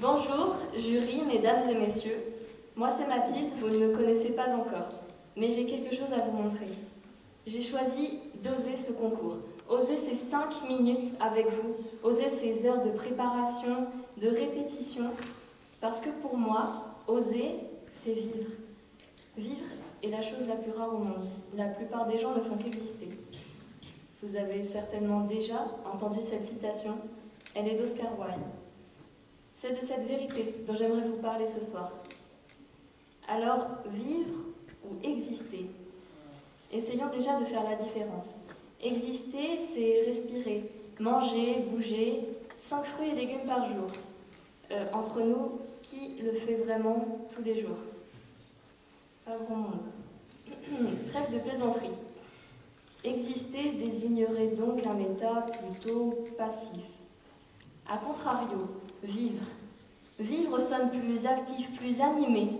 Bonjour, jury, mesdames et messieurs. Moi c'est Mathilde, vous ne me connaissez pas encore, mais j'ai quelque chose à vous montrer. J'ai choisi d'oser ce concours, oser ces 5 minutes avec vous, oser ces heures de préparation, de répétition, parce que pour moi, oser, c'est vivre. Vivre est la chose la plus rare au monde. La plupart des gens ne font qu'exister. Vous avez certainement déjà entendu cette citation, elle est d'Oscar Wilde. C'est de cette vérité dont j'aimerais vous parler ce soir. Alors, vivre ou exister? Essayons déjà de faire la différence. Exister, c'est respirer, manger, bouger, 5 fruits et légumes par jour. Entre nous, qui le fait vraiment tous les jours? Pas grand monde. Trêve de plaisanterie. Exister désignerait donc un état plutôt passif. A contrario, vivre. Vivre sonne plus actif, plus animé.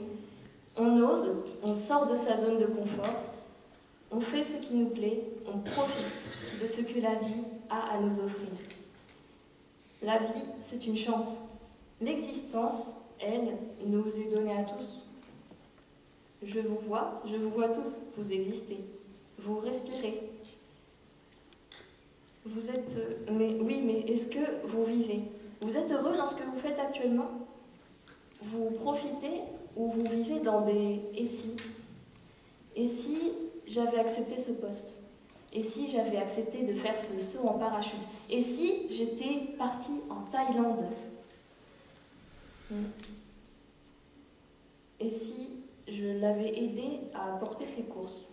On ose, on sort de sa zone de confort, on fait ce qui nous plaît, on profite de ce que la vie a à nous offrir. La vie, c'est une chance. L'existence, elle, nous est donnée à tous. Je vous vois tous, vous existez, vous respirez. Vous êtes... mais est-ce que vous vivez? Vous êtes heureux dans ce que vous faites actuellement? Vous profitez ou vous vivez dans des « et si » ? Et si j'avais accepté ce poste? Et si j'avais accepté de faire ce saut en parachute? Et si j'étais partie en Thaïlande? Et si je l'avais aidé à porter ses courses?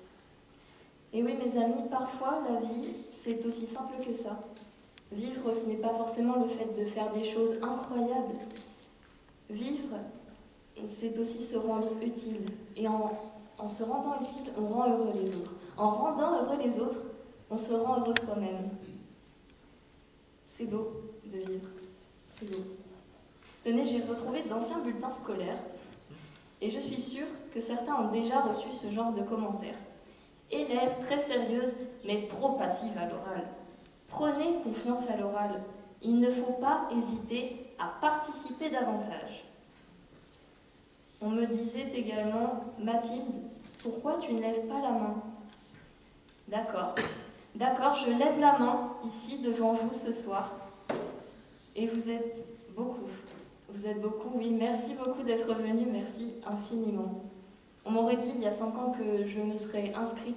Et oui, mes amis, parfois, la vie, c'est aussi simple que ça. Vivre, ce n'est pas forcément le fait de faire des choses incroyables. Vivre, c'est aussi se rendre utile. Et en se rendant utile, on rend heureux les autres. En rendant heureux les autres, on se rend heureux soi-même. C'est beau de vivre. C'est beau. Tenez, j'ai retrouvé d'anciens bulletins scolaires. Et je suis sûre que certains ont déjà reçu ce genre de commentaires. Élève très sérieuse, mais trop passive à l'oral. Prenez confiance à l'oral. Il ne faut pas hésiter à participer davantage. On me disait également, Mathilde, pourquoi tu ne lèves pas la main? D'accord, je lève la main ici devant vous ce soir. Et vous êtes beaucoup. Vous êtes beaucoup, oui. Merci beaucoup d'être venus, merci infiniment. On m'aurait dit il y a 5 ans que je me serais inscrite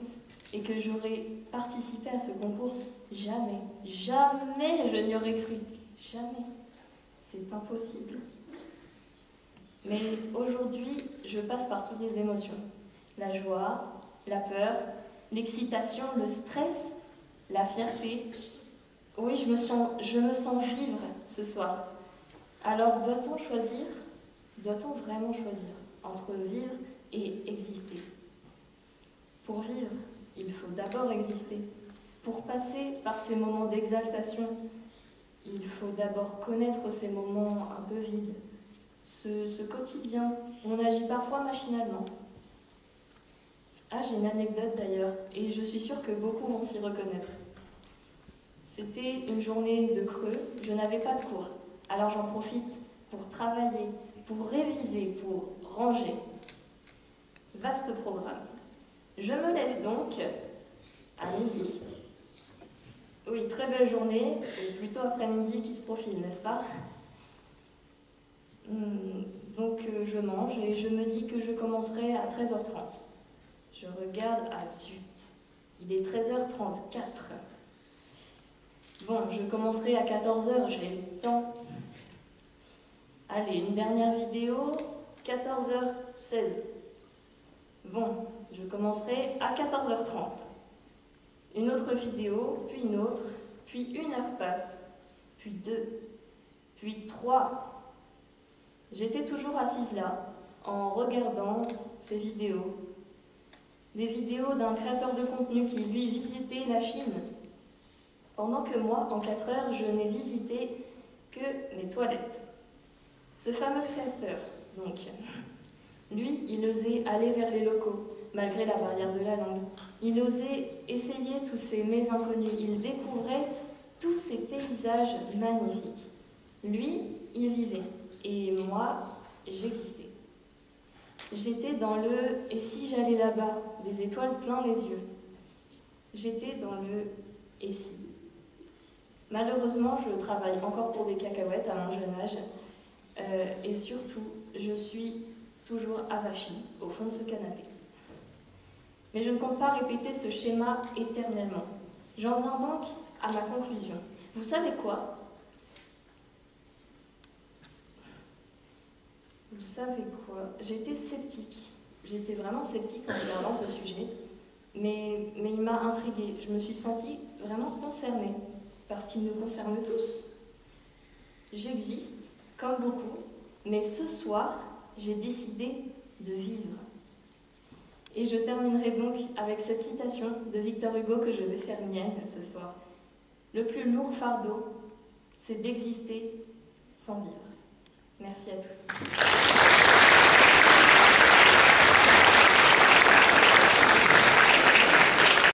et que j'aurais participé à ce concours. Jamais, jamais je n'y aurais cru. Jamais. C'est impossible. Mais aujourd'hui, je passe par toutes les émotions. La joie, la peur, l'excitation, le stress, la fierté. Oui, je me sens vivre ce soir. Alors, doit-on choisir? Doit-on vraiment choisir entre vivre et exister? Pour vivre, il faut d'abord exister. Pour passer par ces moments d'exaltation, il faut d'abord connaître ces moments un peu vides, ce quotidien où on agit parfois machinalement. Ah, j'ai une anecdote d'ailleurs, et je suis sûre que beaucoup vont s'y reconnaître. C'était une journée de creux, je n'avais pas de cours, alors j'en profite pour travailler, pour réviser, pour ranger. Vaste programme. Je me lève donc à midi. Oui, très belle journée, et plutôt après-midi qui se profile, n'est-ce pas? Donc je mange et je me dis que je commencerai à 13h30. Je regarde, ah zut, il est 13h34. Bon, je commencerai à 14h, j'ai le temps. Allez, une dernière vidéo, 14h16. Bon, je commencerai à 14h30. Une autre vidéo, puis une autre, puis 1 heure passe, puis 2, puis 3. J'étais toujours assise là, en regardant ces vidéos. Des vidéos d'un créateur de contenu qui, lui, visitait la Chine. Pendant que moi, en 4 heures, je n'ai visité que mes toilettes. Ce fameux créateur, donc, lui, il osait aller vers les locaux, malgré la barrière de la langue. Il osait essayer tous ces mets inconnus. Il découvrait tous ces paysages magnifiques. Lui, il vivait. Et moi, j'existais. J'étais dans le « et si j'allais là-bas », des étoiles plein les yeux. J'étais dans le « et si ». Malheureusement, je travaille encore pour des cacahuètes à mon jeune âge. Et surtout, je suis toujours avachie au fond de ce canapé. Mais je ne compte pas répéter ce schéma éternellement. J'en viens donc à ma conclusion. Vous savez quoi ? Vous savez quoi ? J'étais sceptique. J'étais vraiment sceptique en regardant ce sujet. Mais il m'a intriguée. Je me suis sentie vraiment concernée. Parce qu'il nous concerne tous. J'existe, comme beaucoup, mais ce soir, j'ai décidé de vivre. Et je terminerai donc avec cette citation de Victor Hugo que je vais faire mienne ce soir. Le plus lourd fardeau, c'est d'exister sans vivre. Merci à tous.